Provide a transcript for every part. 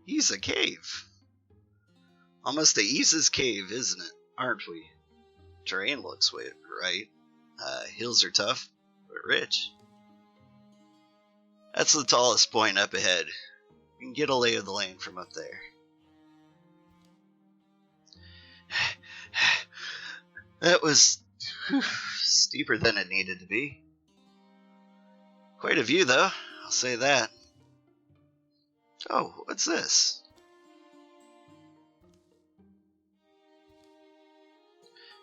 He's a cave. Almost a Ease's cave, isn't it? Aren't we? Terrain looks right. Hills are tough, but rich. That's the tallest point up ahead. You can get a lay of the land from up there. That was steeper than it needed to be. Quite a view, though. I'll say that. Oh, what's this?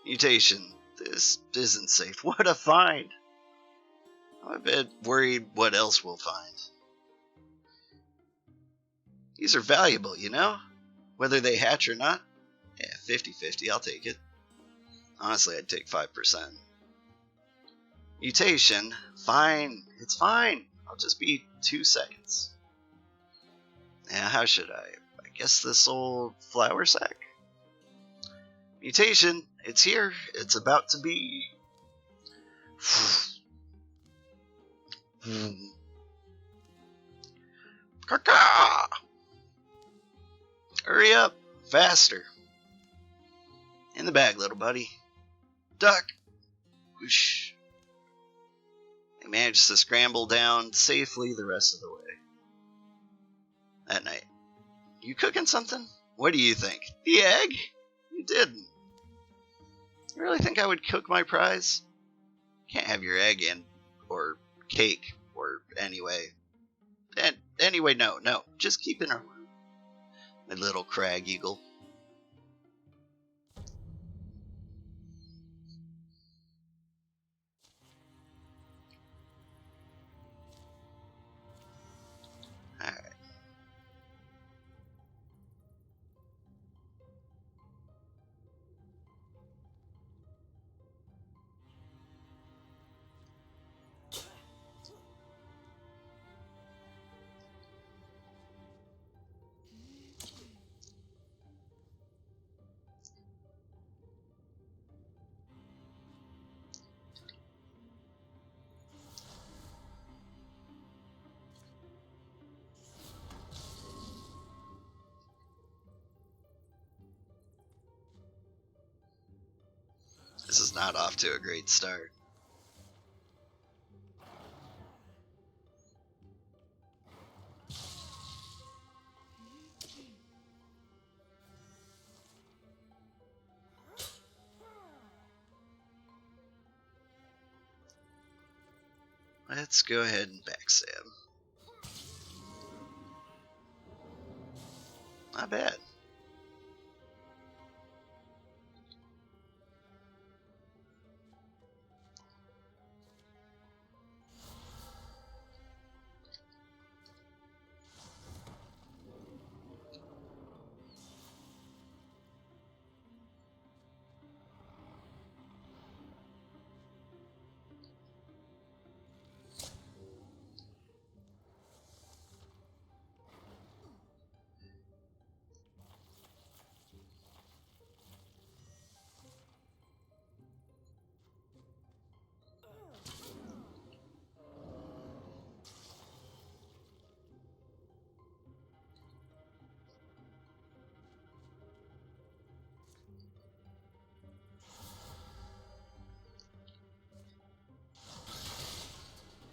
Mutation. This isn't safe. What a find! I'm a bit worried what else we'll find. These are valuable, you know? Whether they hatch or not. Yeah, 50-50, I'll take it. Honestly, I'd take 5%. Mutation. Fine. It's fine. I'll just be 2 seconds. Now, how should I? I guess this old flour sack? Mutation. It's here. It's about to be. Caca! Hurry up. Faster. In the bag, little buddy. Duck. Whoosh. They managed to scramble down safely the rest of the way. That night. You cooking something? What do you think? The egg? You didn't. You really think I would cook my prize? Can't have your egg in, or cake, or anyway. Anyway, no. Just keep in her room. My little crag eagle. Alright. This is not off to a great start. Let's go ahead and backstab. Not bad.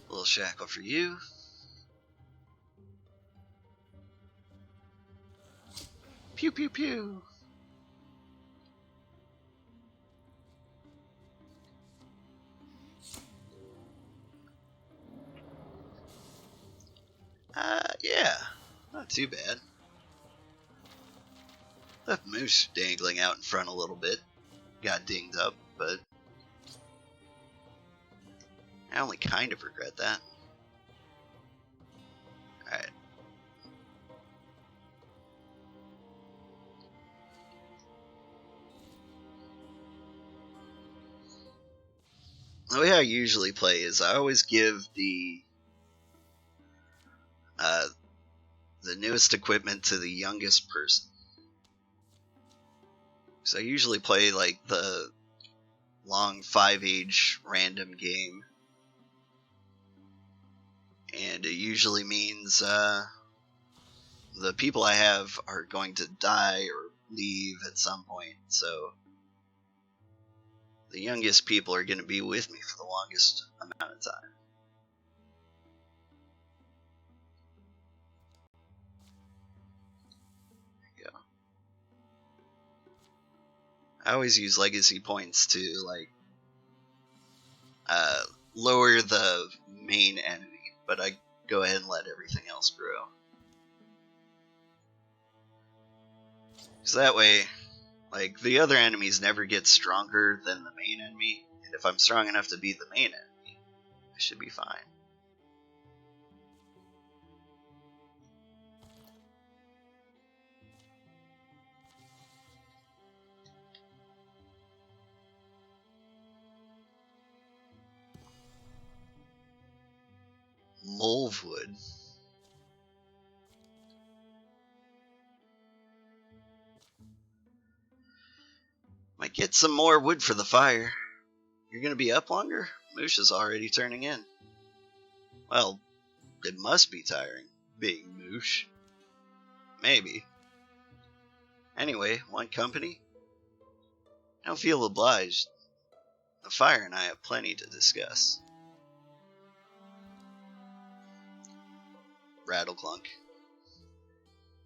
Little shackle for you. Pew pew pew. Yeah, not too bad. Left Moose dangling out in front a little bit. Got dinged up, but I only kind of regret that. Alright. The way I usually play is I always give the newest equipment to the youngest person. So I usually play like the long 5-age random game. And it usually means the people I have are going to die or leave at some point, so the youngest people are going to be with me for the longest amount of time. There you go. I always use legacy points to, like, lower the main enemy, but I go ahead and let everything else grow. So that way, like, the other enemies never get stronger than the main enemy, and if I'm strong enough to beat the main enemy, I should be fine. Mulwood. Might get some more wood for the fire. You're gonna be up longer? Moosh is already turning in. Well, it must be tiring, being Moosh. Maybe. Anyway, want company? Don't feel obliged. The fire and I have plenty to discuss. Rattle clunk.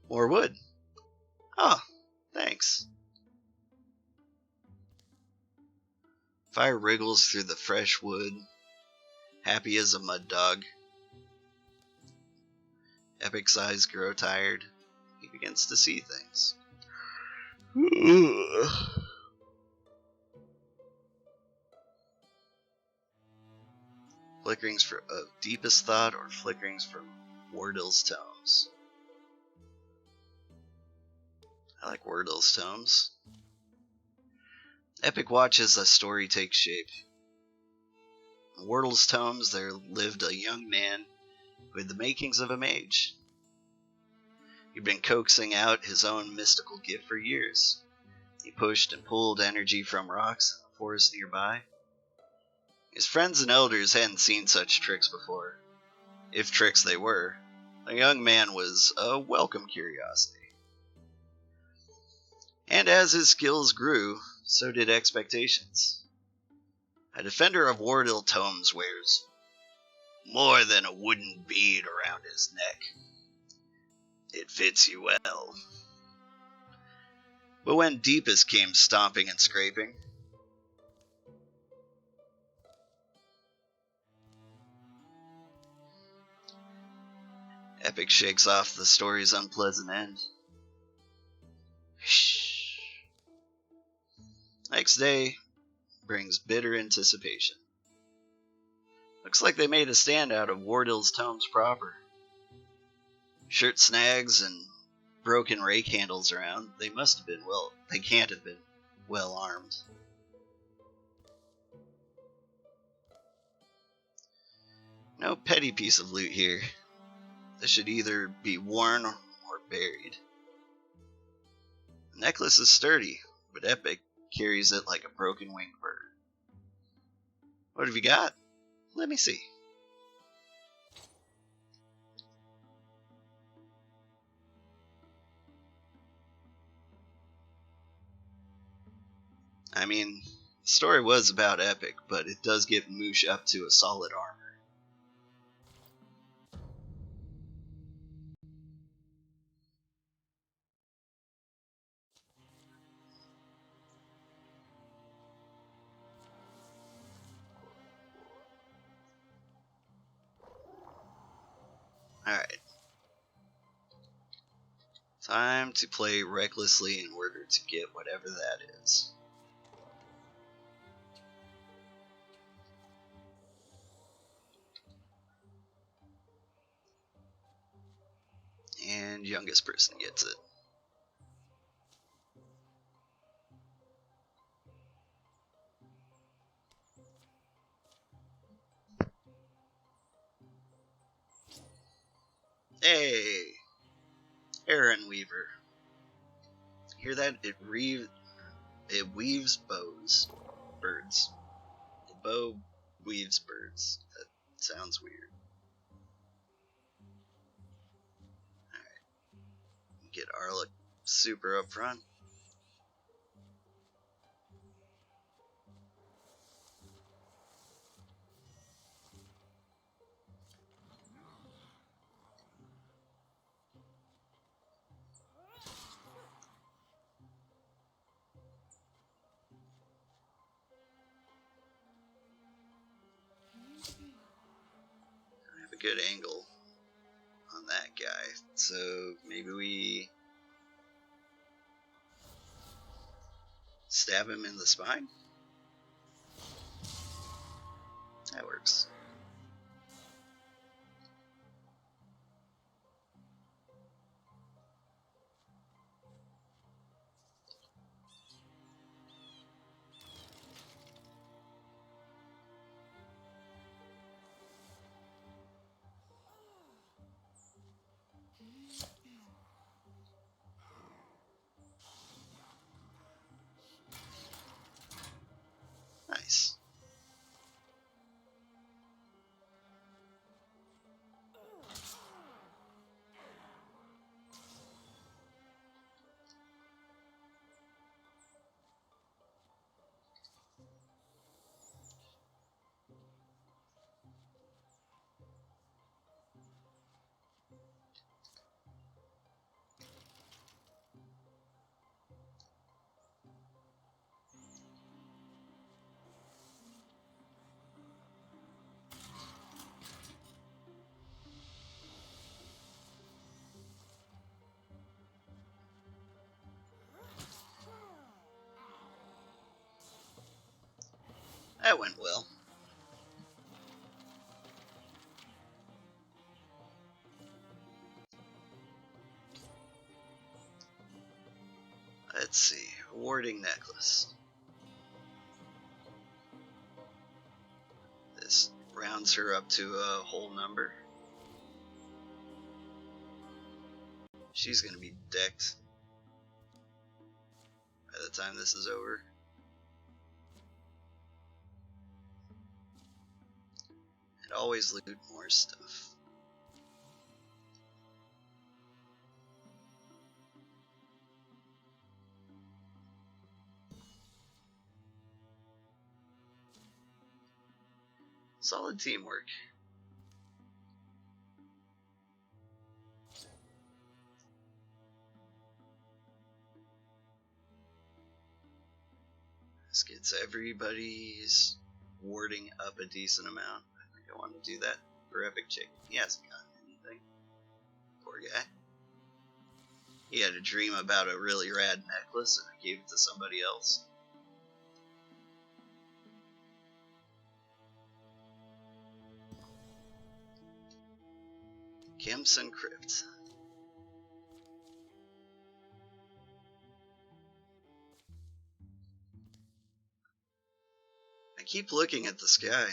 More wood. Oh, thanks. Fire wriggles through the fresh wood, happy as a mud dog. Epic's eyes grow tired. He begins to see things. Flickerings of deepest thought or flickerings from Wardell's tomes. I like Wardell's tomes. Epic watches a story take shape. In Wardell's tomes, there lived a young man who had the makings of a mage. He'd been coaxing out his own mystical gift for years. He pushed and pulled energy from rocks in the forest nearby. His friends and elders hadn't seen such tricks before. If tricks they were, the young man was a welcome curiosity. And as his skills grew, so did expectations. A defender of Wardell tomes wears more than a wooden bead around his neck. It fits you well. But when Deepest came stomping and scraping, Epic shakes off the story's unpleasant end. Shh. Next day brings bitter anticipation. Looks like they made a stand out of Wardell's tomes proper. Shirt snags and broken rake handles around. They can't have been well armed. No petty piece of loot here. This should either be worn or buried. The necklace is sturdy, but Epic carries it like a broken winged bird. What have you got? Let me see. I mean, the story was about Epic, but it does get Moosh up to a solid armor. Alright. Time to play recklessly in order to get whatever that is. And youngest person gets it. Hey! Aaron Weaver. Hear that? It weaves birds. The bow weaves birds. That sounds weird. Alright. get Arlick super up front. I have a good angle on that guy, so maybe we stab him in the spine? That works. Nice. That went well. Let's see. Warding necklace. This rounds her up to a whole number. She's gonna be decked by the time this is over. And always loot more stuff. Solid teamwork. This gets everybody's warding up a decent amount. I think I want to do that for Epic Chick. He hasn't gotten anything. Poor guy. He had a dream about a really rad necklace and I gave it to somebody else. Kimson Crypt. I keep looking at the sky.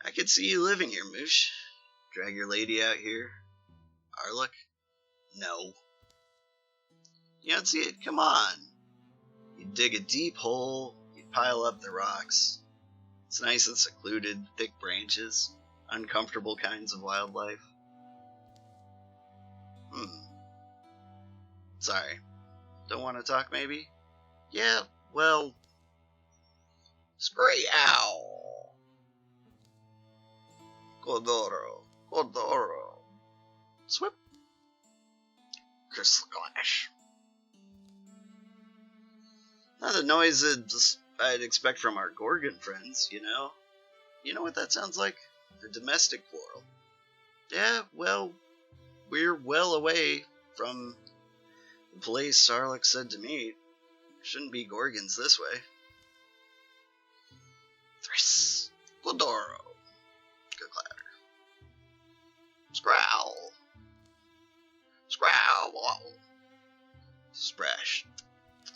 I could see you living here, Moosh. Drag your lady out here. Arlick? No. You don't see it? Come on. You'd dig a deep hole, you'd pile up the rocks. It's nice and secluded, thick branches, uncomfortable kinds of wildlife. Sorry. Don't want to talk, maybe? Yeah, well... Spray ow! Godoro. Godoro. Swip. Kerslash. Not the noise I'd expect from our Gorgon friends, you know? You know what that sounds like? A domestic quarrel. Yeah, well, we're well away from the place Arlick said to meet. Shouldn't be Gorgons this way. Thriss. Glodoro. Good clatter. Scrowl. Scrowl. Splash.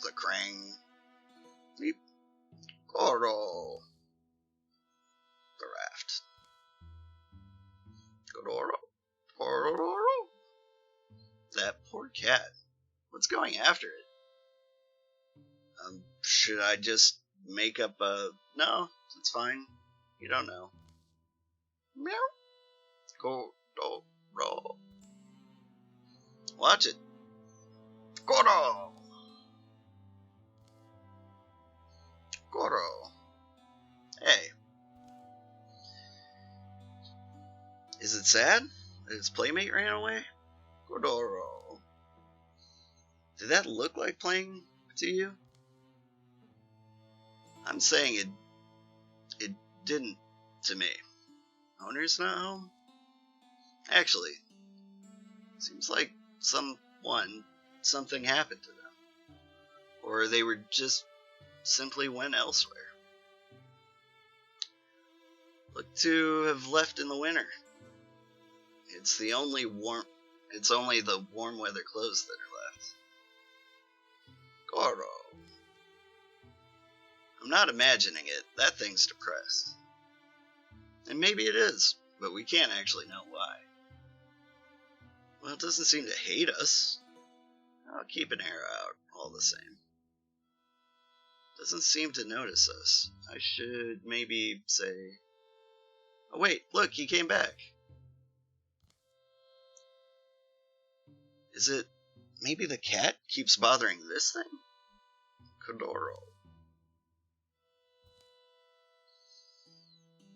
Clickrang. Leap. Goro. The raft. Godoro. Godoro. That poor cat. What's going after it? Should I just make up a... No, it's fine. You don't know. Meow. Goro. Watch it. Goro. Goro. Hey. Is it sad that his playmate ran away? Goro. Did that look like playing to you? I'm saying it didn't to me. Owner's not home? Actually, seems like something happened to them. Or they were just simply went elsewhere. Look to have left in the winter. It's only the warm weather clothes that are left. Goro. I'm not imagining it. That thing's depressed. And maybe it is, but we can't actually know why. Well, it doesn't seem to hate us. I'll keep an arrow out all the same. Doesn't seem to notice us. I should maybe say... Oh wait, look, he came back. Is it maybe the cat keeps bothering this thing? Kodoro.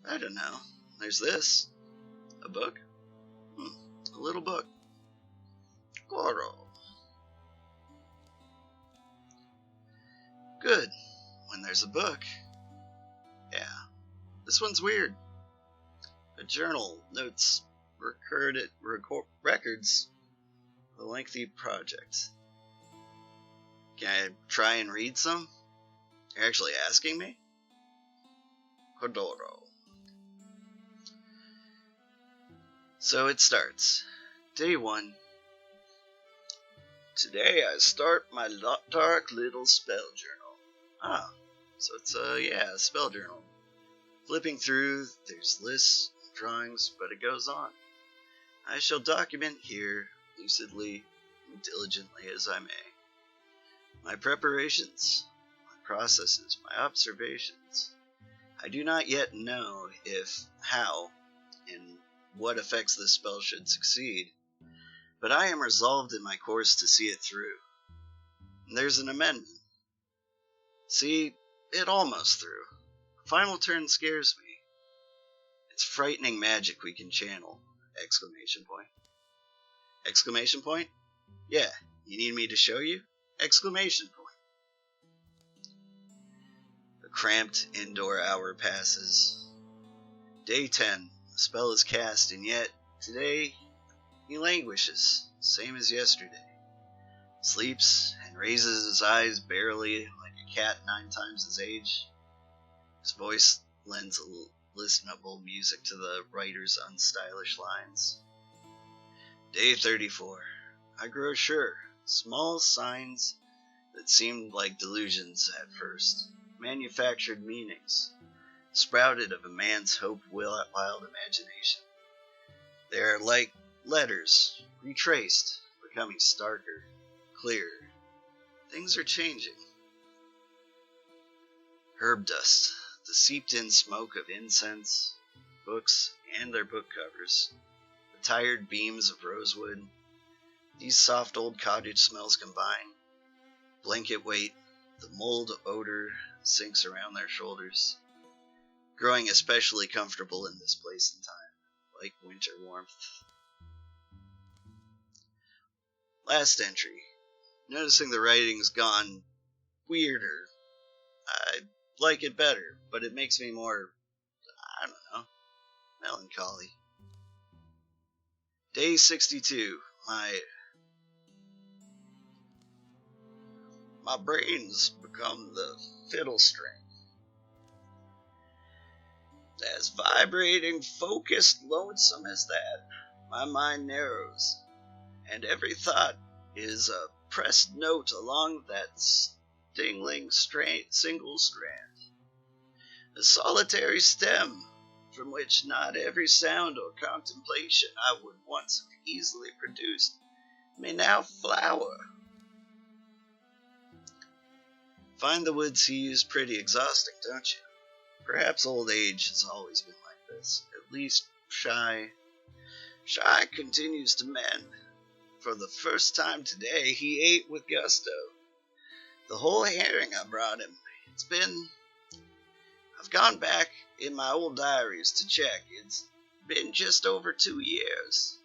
I don't know. There's this. A book? A little book. Goro. Good. When there's a book. Yeah. This one's weird. A journal notes records a lengthy project. Can I try and read some? You're actually asking me? Kodoro. So it starts. Day 1. Today I start my dark little spell journal. Ah, so it's a spell journal. Flipping through, there's lists, drawings, but it goes on. I shall document here, lucidly and diligently as I may. My preparations, my processes, my observations. I do not yet know if, how, and what effects this spell should succeed, but I am resolved in my course to see it through. And there's an amendment. See, it almost through. Final turn scares me. It's frightening magic we can channel! Exclamation point. Exclamation point? Yeah, you need me to show you? Exclamation point. A cramped indoor hour passes. Day 10. The spell is cast, and yet, today, he languishes, same as yesterday. Sleeps and raises his eyes barely like a cat 9 times his age. His voice lends a listenable music to the writer's unstylish lines. Day 34. I grow sure. Small signs that seemed like delusions at first. Manufactured meanings. Sprouted of a man's hope, wild imagination. They are like letters, retraced, becoming starker, clearer. Things are changing. Herb dust, the seeped-in smoke of incense, books and their book covers, the tired beams of rosewood. These soft old cottage smells combine. Blanket weight, the mold odor sinks around their shoulders, growing especially comfortable in this place and time, like winter warmth. Last entry. Noticing the writing's gone weirder. I like it better, but it makes me more, I don't know, melancholy. Day 62. My brains become the fiddle string. As vibrating, focused, lonesome as that, my mind narrows, and every thought is a pressed note along that stingling single strand. A solitary stem, from which not every sound or contemplation I would once have easily produced may now flower. Find the woods he used pretty exhausting, don't you? Perhaps old age has always been like this, at least shy, Shy continues to mend. For the first time today, he ate with gusto. The whole herring I brought him. I've gone back in my old diaries to check. It's been just over 2 years.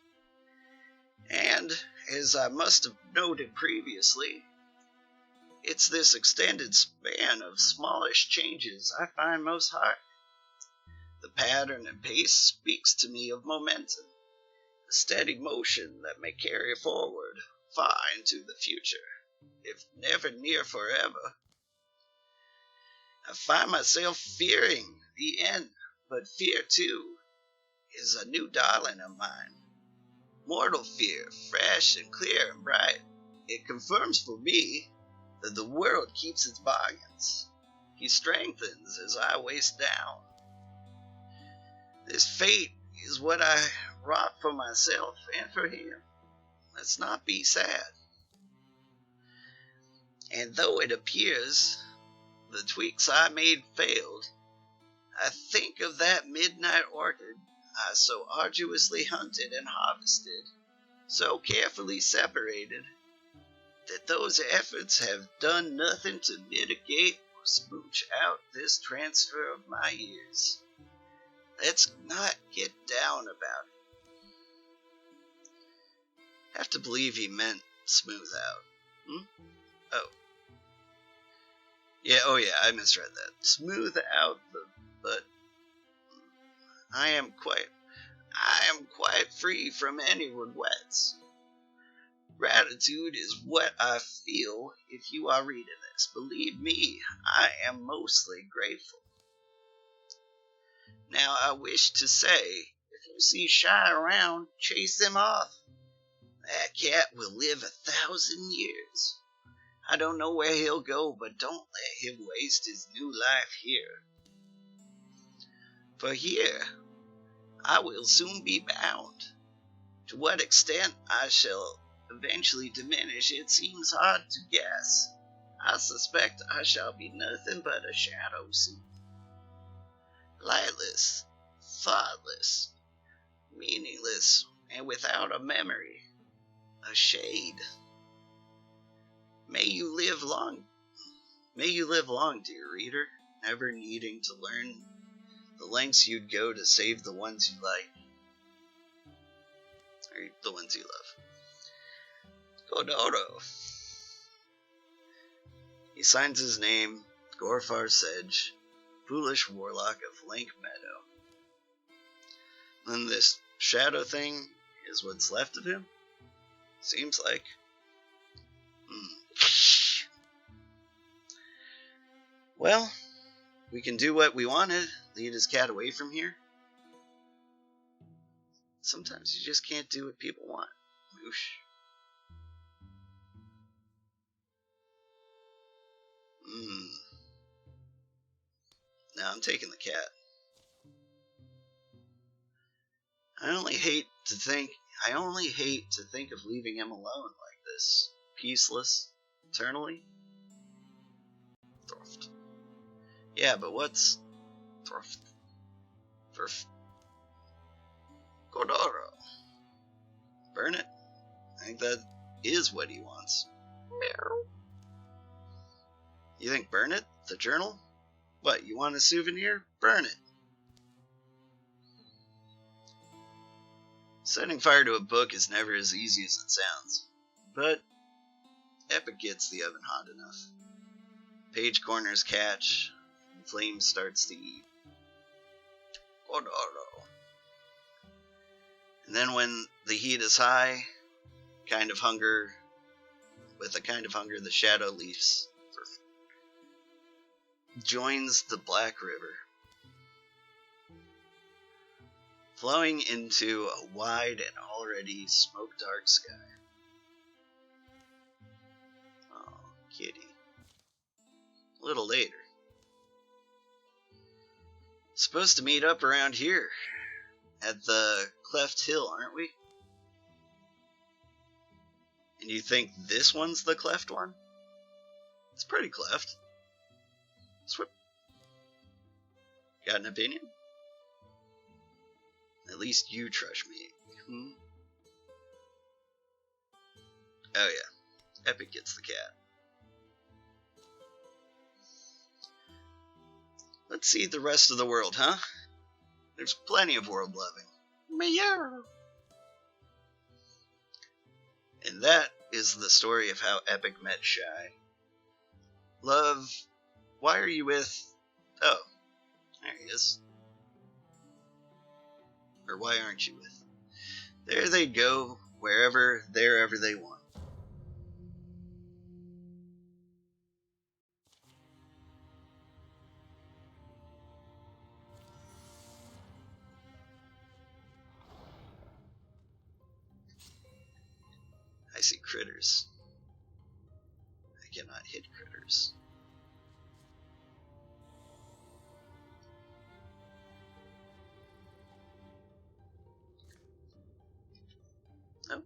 And, as I must have noted previously, it's this extended span of smallish changes I find most hard. The pattern and pace speaks to me of momentum, a steady motion that may carry forward far into the future, if never near forever. I find myself fearing the end, but fear, too, is a new darling of mine. Mortal fear, fresh and clear and bright. It confirms for me that the world keeps its bargains. He strengthens as I waste down. This fate is what I wrought for myself and for him. Let's not be sad. And though it appears the tweaks I made failed, I think of that midnight orchid I so arduously hunted and harvested, so carefully separated, that those efforts have done nothing to mitigate or smooch out this transfer of my years. Let's not get down about it. Have to believe he meant smooth out. Oh yeah, I misread that. Smooth out but I am quite free from any regrets. Gratitude is what I feel if you are reading this. Believe me, I am mostly grateful. Now I wish to say, if you see Shy around, chase him off. That cat will live 1,000 years. I don't know where he'll go, but don't let him waste his new life here. For here, I will soon be bound. To what extent I shall eventually diminish, it seems hard to guess. I suspect I shall be nothing but a shadow soon. Lightless, thoughtless, meaningless, and without a memory. A shade. May you live long, dear reader, never needing to learn the lengths you'd go to save the ones you like. Or the ones you love. Godoro. He signs his name, Gorfar Sedge, foolish warlock of Link Meadow. And this shadow thing is what's left of him? Seems like. Well, we can do what we wanted, lead his cat away from here. Sometimes you just can't do what people want. Moosh. No, I'm taking the cat. I only hate to think of leaving him alone like this, peaceless, eternally. Thruft. Yeah, but what's Thruft? Godoro. Burn it? I think that is what he wants. Meow. You think burn it? The journal? What, you want a souvenir? Burn it. Setting fire to a book is never as easy as it sounds, but Epic gets the oven hot enough. Page corners catch, and flame starts to eat. Godoro. And then when the heat is high, with a kind of hunger, the shadow leaves joins the Black River, flowing into a wide and already smoke-dark sky. Oh, kitty. A little later. Supposed to meet up around here, at the Cleft Hill, aren't we? And you think this one's the cleft one? It's pretty cleft. Swip. Got an opinion? At least you trust me. Hmm? Oh yeah, Epic gets the cat. Let's see the rest of the world, huh? There's plenty of world loving. Meow. And that is the story of how Epic met Shy. Love, why are you with... Oh, there he is. Or why aren't you with? There they go, wherever they want. I see critters. I cannot hit critters. Oh.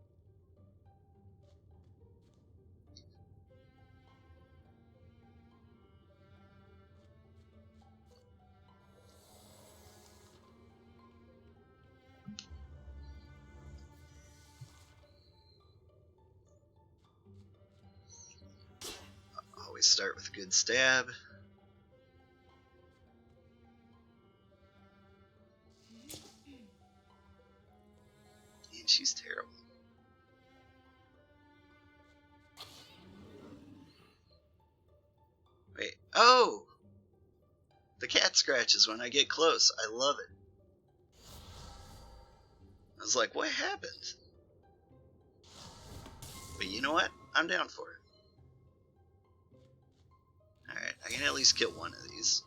Always start with a good stab. And she's terrible. Wait, oh! The cat scratches when I get close. I love it. I was like, what happened? But you know what? I'm down for it. Alright, I can at least kill one of these.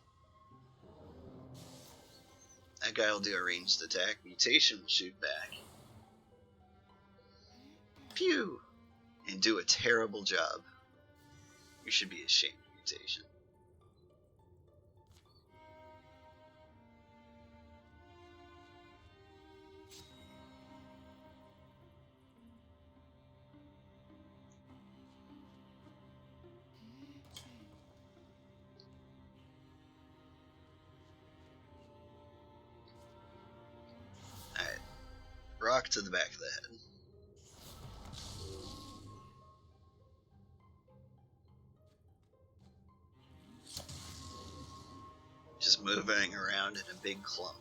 That guy will do a ranged attack. Mutation will shoot back. Pew! And do a terrible job. You should be ashamed of Mutation. Alright. Rock to the back of the head. Just moving around in a big clump.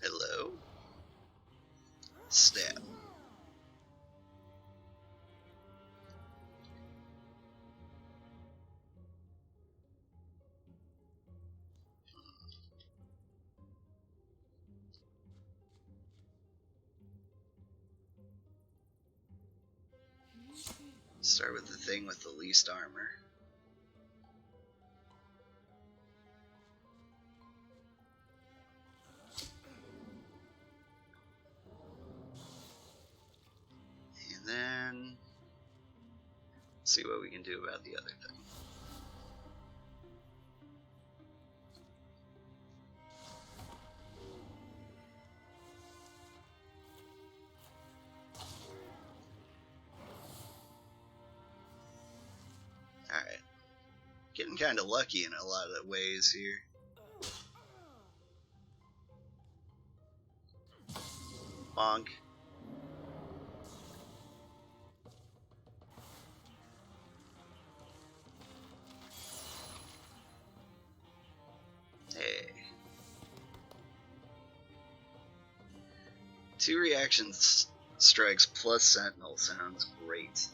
Hello? Stab. Start with the thing with the least armor. And then see what we can do about the other thing. Alright. Getting kind of lucky in a lot of ways here. Bonk. Hey. 2 reaction strikes plus Sentinel sounds great.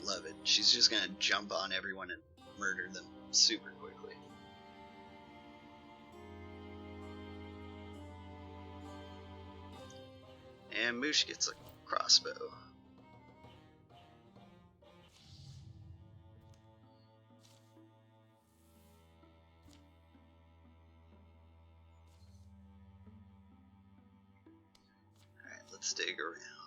Love it. She's just gonna jump on everyone and murder them super quickly. And Moosh gets a crossbow. Alright, let's dig around.